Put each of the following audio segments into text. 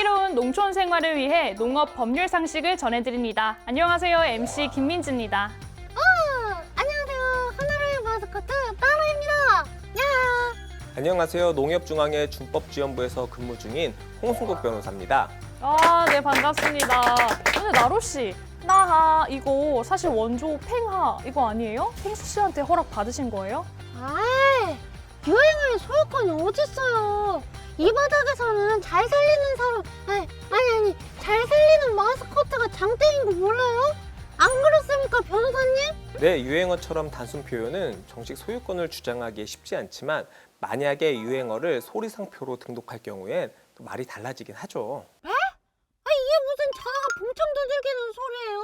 슬기로운 농촌 생활을 위해 농업 법률 상식을 전해드립니다. 안녕하세요, MC 김민지입니다. 안녕하세요. 하나로의 마스코트 따로입니다. 야. 안녕하세요. 농협중앙회 준법지원부에서 근무 중인 홍순국 변호사입니다. 네, 반갑습니다. 근데 나로씨, 나하 이거 사실 원조 팽하 이거 아니에요? 팽수 씨한테 허락 받으신 거예요? 아이, 유행어의 소유권이 어딨어요. 이 바닥에서는 잘 살리는 사람, 아니, 잘 살리는 마스코트가 장땡인 거 몰라요? 안 그렇습니까, 변호사님? 네, 유행어처럼 단순 표현은 정식 소유권을 주장하기 쉽지 않지만 만약에 유행어를 소리상표로 등록할 경우엔 또 말이 달라지긴 하죠. 이게 무슨 자다가 봉창 두들기는 소리예요?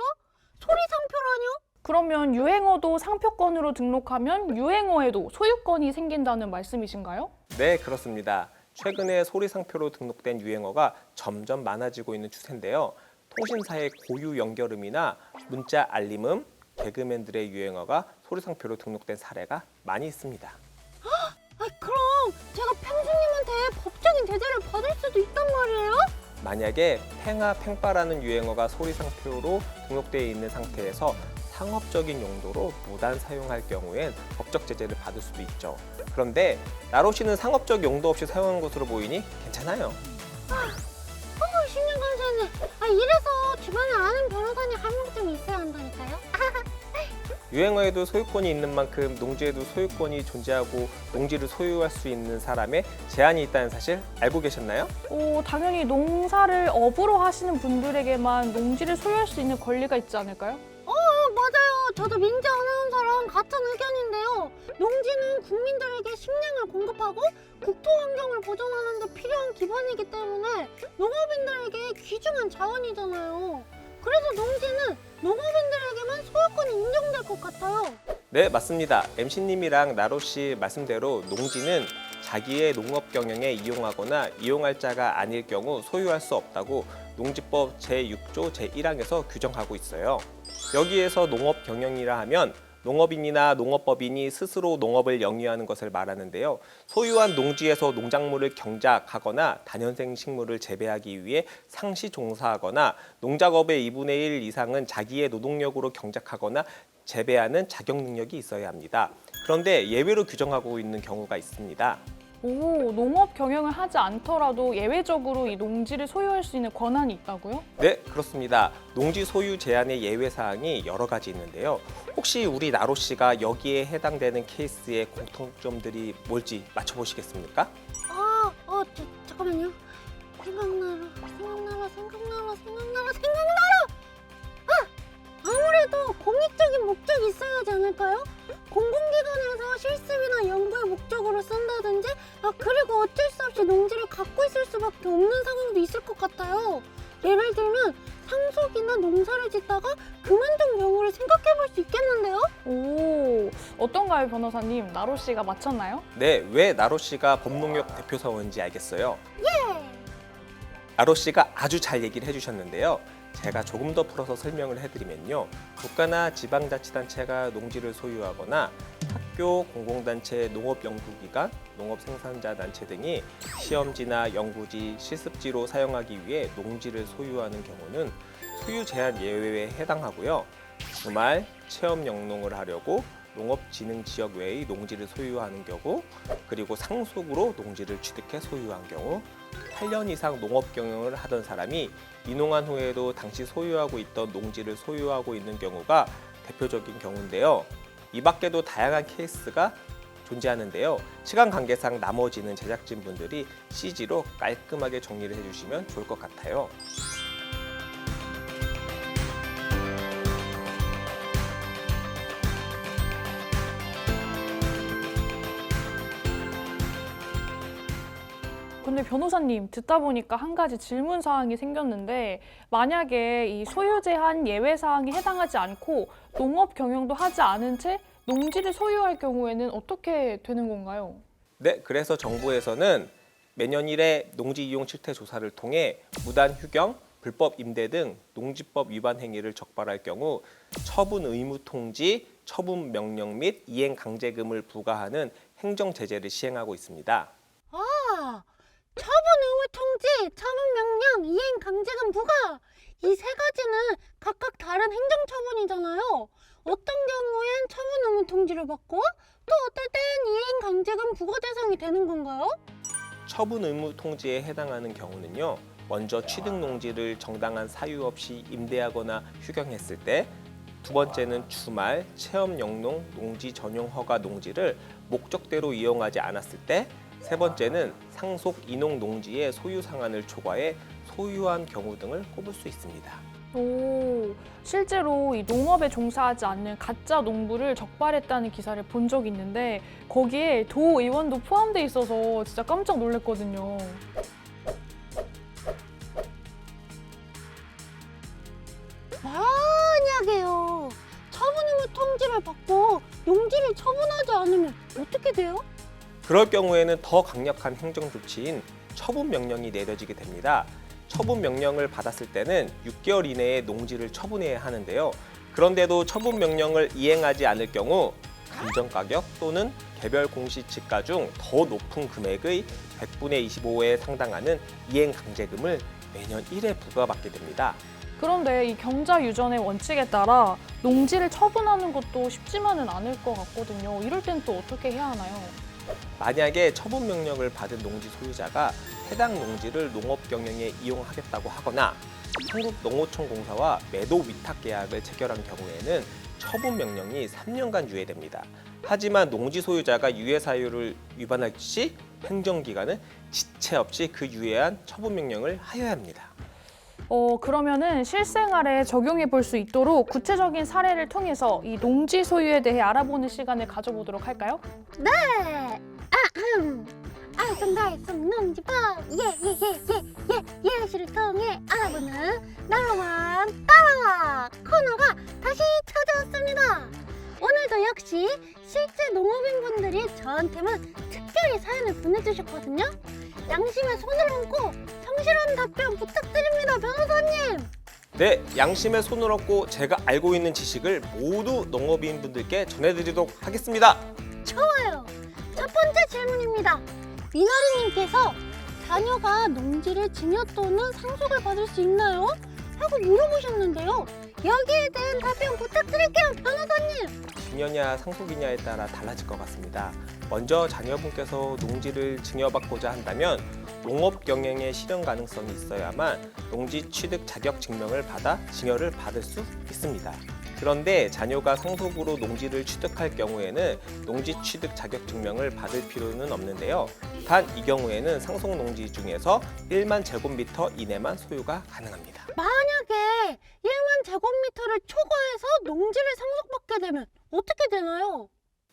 소리상표라뇨? 그러면 유행어도 상표권으로 등록하면 유행어에도 소유권이 생긴다는 말씀이신가요? 네, 그렇습니다. 최근에 소리상표로 등록된 유행어가 점점 많아지고 있는 추세인데요. 통신사의 고유 연결음이나 문자 알림음, 개그맨들의 유행어가 소리상표로 등록된 사례가 많이 있습니다. 그럼 제가 평수님한테 법적인 제재를 받을 수도 있단 말이에요? 만약에 팽아, 팽빠라는 유행어가 소리상표로 등록되어 있는 상태에서 상업적인 용도로 무단 사용할 경우엔 법적 제재를 받을 수도 있죠. 그런데 나로 씨는 상업적 용도 없이 사용한 것으로 보이니 괜찮아요. 10년 감사했네. 이래서 주변에 아는 변호사님 한 명쯤 있어야 한다니까요? 유행어에도 소유권이 있는 만큼 농지에도 소유권이 존재하고 농지를 소유할 수 있는 사람의 제한이 있다는 사실 알고 계셨나요? 당연히 농사를 업으로 하시는 분들에게만 농지를 소유할 수 있는 권리가 있지 않을까요? 맞아요. 저도 민지 아나운서랑 같은 의견인데요. 농지는 국민들에게 식량을 공급하고 국토 환경을 보존하는 데 필요한 기반이기 때문에 농업인들에게 귀중한 자원이잖아요. 그래서 농지는 농업인들에게만 소유권이 인정될 것 같아요. 네, 맞습니다. MC님이랑 나로 씨 말씀대로 농지는 자기의 농업 경영에 이용하거나 이용할 자가 아닐 경우 소유할 수 없다고 농지법 제6조 제1항에서 규정하고 있어요. 여기에서 농업 경영이라 하면 농업인이나 농업법인이 스스로 농업을 영위하는 것을 말하는데요. 소유한 농지에서 농작물을 경작하거나 다년생 식물을 재배하기 위해 상시 종사하거나 농작업의 2분의 1 이상은 자기의 노동력으로 경작하거나 재배하는 자격 능력이 있어야 합니다. 그런데 예외로 규정하고 있는 경우가 있습니다. 농업 경영을 하지 않더라도 예외적으로 이 농지를 소유할 수 있는 권한이 있다고요? 네, 그렇습니다. 농지 소유 제한의 예외 사항이 여러 가지 있는데요. 혹시 우리 나로 씨가 여기에 해당되는 케이스의 공통점들이 뭘지 맞춰보시겠습니까? 잠깐만요. 생각나라. 아무래도 공익적인 목적이 있어야 하지 않을까요? 공공기관에서 실습이나 연구의 목적으로 쓴다든지 그리고 어쩔 수 없이 농지를 갖고 있을 수밖에 없는 상황도 있을 것 같아요. 예를 들면 상속이나 농사를 짓다가 그만둔 경우를 생각해 볼 수 있겠는데요? 어떤가요, 변호사님? 나로 씨가 맞췄나요? 네, 왜 나로 씨가 법농협 대표 사원인지 알겠어요? 예! 나로 씨가 아주 잘 얘기를 해주셨는데요. 제가 조금 더 풀어서 설명을 해드리면요. 국가나 지방자치단체가 농지를 소유하거나 학교, 공공단체, 농업연구기관, 농업생산자단체 등이 시험지나 연구지, 실습지로 사용하기 위해 농지를 소유하는 경우는 소유 제한 예외에 해당하고요. 주말, 체험 영농을 하려고 농업진흥지역 외의 농지를 소유하는 경우, 그리고 상속으로 농지를 취득해 소유한 경우, 8년 이상 농업 경영을 하던 사람이 이농한 후에도 당시 소유하고 있던 농지를 소유하고 있는 경우가 대표적인 경우인데요. 이 밖에도 다양한 케이스가 존재하는데요. 시간 관계상 나머지는 제작진분들이 CG로 깔끔하게 정리를 해주시면 좋을 것 같아요. 근데 변호사님, 듣다 보니까 한 가지 질문 사항이 생겼는데 만약에 이 소유 제한 예외 사항에 해당하지 않고 농업 경영도 하지 않은 채 농지를 소유할 경우에는 어떻게 되는 건가요? 네, 그래서 정부에서는 매년 1회 농지 이용 실태 조사를 통해 무단 휴경, 불법 임대 등 농지법 위반 행위를 적발할 경우 처분 의무 통지, 처분 명령 및 이행 강제금을 부과하는 행정 제재를 시행하고 있습니다. 처분 의무 통지, 처분명령, 이행강제금 부과. 이 세 가지는 각각 다른 행정처분이잖아요. 어떤 경우엔 처분 의무 통지를 받고 또 어떨 땐 이행강제금 부과 대상이 되는 건가요? 처분 의무 통지에 해당하는 경우는요. 먼저 취득 농지를 정당한 사유 없이 임대하거나 휴경했을 때, 두 번째는 주말, 체험 영농, 농지 전용 허가 농지를 목적대로 이용하지 않았을 때, 세 번째는 상속 인용 농지의 소유 상한을 초과해 소유한 경우 등을 꼽을 수 있습니다. 오, 실제로 이 농업에 종사하지 않는 가짜 농부를 적발했다는 기사를 본 적이 있는데 거기에 도의원도 포함돼 있어서 진짜 깜짝 놀랐거든요. 만약에요, 처분 의무 통지를 받고 농지를 처분하지 않으면 어떻게 돼요? 그럴 경우에는 더 강력한 행정 조치인 처분 명령이 내려지게 됩니다. 처분 명령을 받았을 때는 6개월 이내에 농지를 처분해야 하는데요. 그런데도 처분 명령을 이행하지 않을 경우 감정가격 또는 개별 공시지가 중 더 높은 금액의 100분의 25에 상당하는 이행강제금을 매년 1회 부과받게 됩니다. 그런데 이 경자 유전의 원칙에 따라 농지를 처분하는 것도 쉽지만은 않을 것 같거든요. 이럴 땐 또 어떻게 해야 하나요? 만약에 처분 명령을 받은 농지 소유자가 해당 농지를 농업 경영에 이용하겠다고 하거나 한국농어촌공사와 매도 위탁 계약을 체결한 경우에는 처분 명령이 3년간 유예됩니다. 하지만 농지 소유자가 유예 사유를 위반할 시 행정기관은 지체 없이 그 유예한 처분 명령을 하여야 합니다. 그러면은 실생활에 적용해 볼 수 있도록 구체적인 사례를 통해서 이 농지 소유에 대해 알아보는 시간을 가져보도록 할까요? 네. 알쏭달쏭 농지법 예시를 통해 알아보는 나로만 따라와 코너가 다시 찾아왔습니다. 오늘도 역시 실제 농업인분들이 저한테만 특별히 사연을 보내주셨거든요. 양심에 손을 얹고 성실한 답변 부탁드립니다, 변호사님. 네, 양심의 손을 얹고 제가 알고 있는 지식을 모두 농업인분들께 전해드리도록 하겠습니다. 좋아요. 첫 번째 질문입니다. 미나리님께서 자녀가 농지를 증여 또는 상속을 받을 수 있나요? 하고 물어보셨는데요. 여기에 대한 답변 부탁드릴게요, 변호사님. 증여냐 상속이냐에 따라 달라질 것 같습니다. 먼저 자녀분께서 농지를 증여받고자 한다면 농업 경영의 실현 가능성이 있어야만 농지 취득 자격 증명을 받아 증여를 받을 수 있습니다. 그런데 자녀가 상속으로 농지를 취득할 경우에는 농지 취득 자격 증명을 받을 필요는 없는데요. 단 이 경우에는 상속 농지 중에서 1만 제곱미터 이내만 소유가 가능합니다. 만약에 1만 제곱미터를 초과해서 농지를 상속받게 되면 어떻게 되나요?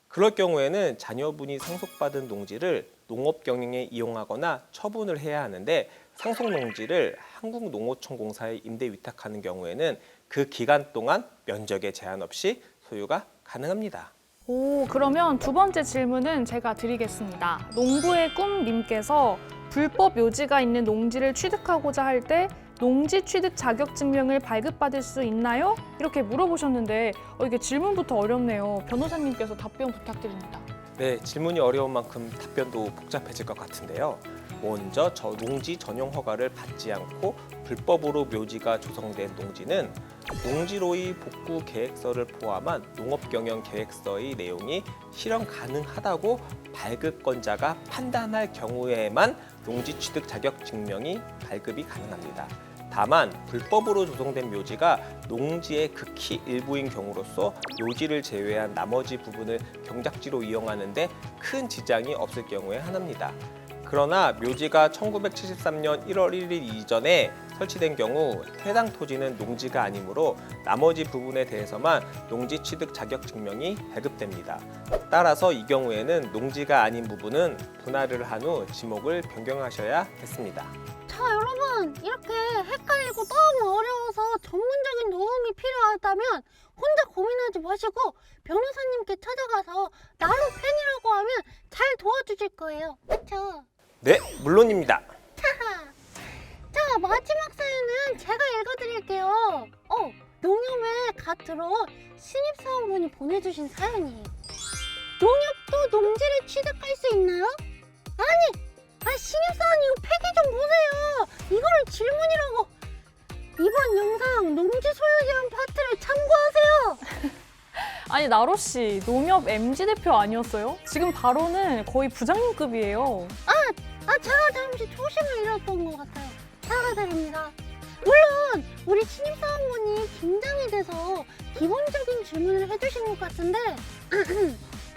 그럴 경우에는 자녀분이 상속받은 농지를 농업 경영에 이용하거나 처분을 해야 하는데 상속 농지를 한국농어촌공사에 임대 위탁하는 경우에는 그 기간 동안 면적에 제한 없이 소유가 가능합니다. 오, 그러면 두 번째 질문은 제가 드리겠습니다. 농부의 꿈님께서 불법 묘지가 있는 농지를 취득하고자 할 때 농지 취득 자격 증명을 발급받을 수 있나요? 이렇게 물어보셨는데 이게 질문부터 어렵네요. 변호사님께서 답변 부탁드립니다. 네, 질문이 어려운 만큼 답변도 복잡해질 것 같은데요. 먼저 농지 전용 허가를 받지 않고 불법으로 묘지가 조성된 농지는 농지로의 복구 계획서를 포함한 농업경영 계획서의 내용이 실현 가능하다고 발급권자가 판단할 경우에만 농지 취득 자격 증명이 발급이 가능합니다. 다만 불법으로 조성된 묘지가 농지의 극히 일부인 경우로서 묘지를 제외한 나머지 부분을 경작지로 이용하는 데 큰 지장이 없을 경우에 한합니다. 그러나 묘지가 1973년 1월 1일 이전에 설치된 경우 해당 토지는 농지가 아니므로 나머지 부분에 대해서만 농지 취득 자격 증명이 발급됩니다. 따라서 이 경우에는 농지가 아닌 부분은 분할을 한 후 지목을 변경하셔야겠습니다. 자, 여러분, 이렇게 헷갈리고 너무 어려워서 전문적인 도움이 필요하다면 혼자 고민하지 마시고 변호사님께 찾아가서 나로 팬이라고 하면 잘 도와주실 거예요. 그렇죠? 네, 물론입니다. 자, 마지막 사연은 제가 읽어드릴게요. 농협에 갓 들어온 신입사원분이 보내주신 사연이에요. 농협도 농지를 취득할 수 있나요? 아니 신입사원 이거 폐기 좀 보세요. 이거를 질문이라고. 이번 영상 농지 소유 제한 파트를 참고하세요. 아니 나로 씨 농협 MG 대표 아니었어요? 지금 바로는 거의 부장님급이에요. 제가 잠시 초심을 잃었던 것 같아요. 사과드립니다. 물론 우리 신입사원분이 긴장이 돼서 기본적인 질문을 해주신 것 같은데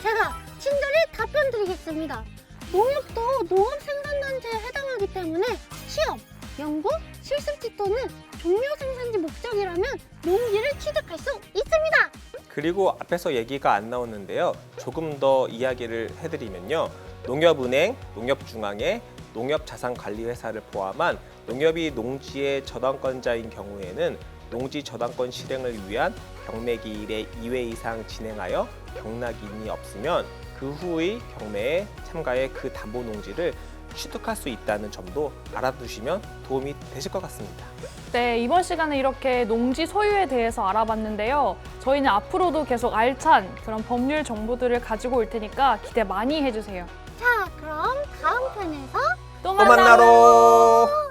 제가 친절히 답변 드리겠습니다. 농협도 농업 생산단체에 해당하기 때문에 시험, 연구, 실습지 또는 종료 생산지 목적이라면 농지를 취득할 수 있습니다. 그리고 앞에서 얘기가 안 나왔는데요. 조금 더 이야기를 해드리면요. 농협은행, 농협중앙회, 농협자산관리회사를 포함한 농협이 농지의 저당권자인 경우에는 농지 저당권 실행을 위한 경매기일에 2회 이상 진행하여 경락인이 없으면 그 후의 경매에 참가해 그 담보 농지를 취득할 수 있다는 점도 알아두시면 도움이 되실 것 같습니다. 네, 이번 시간에 이렇게 농지 소유에 대해서 알아봤는데요. 저희는 앞으로도 계속 알찬 그런 법률 정보들을 가지고 올 테니까 기대 많이 해주세요. 자, 그럼 다음 편에서 또 또 만나러!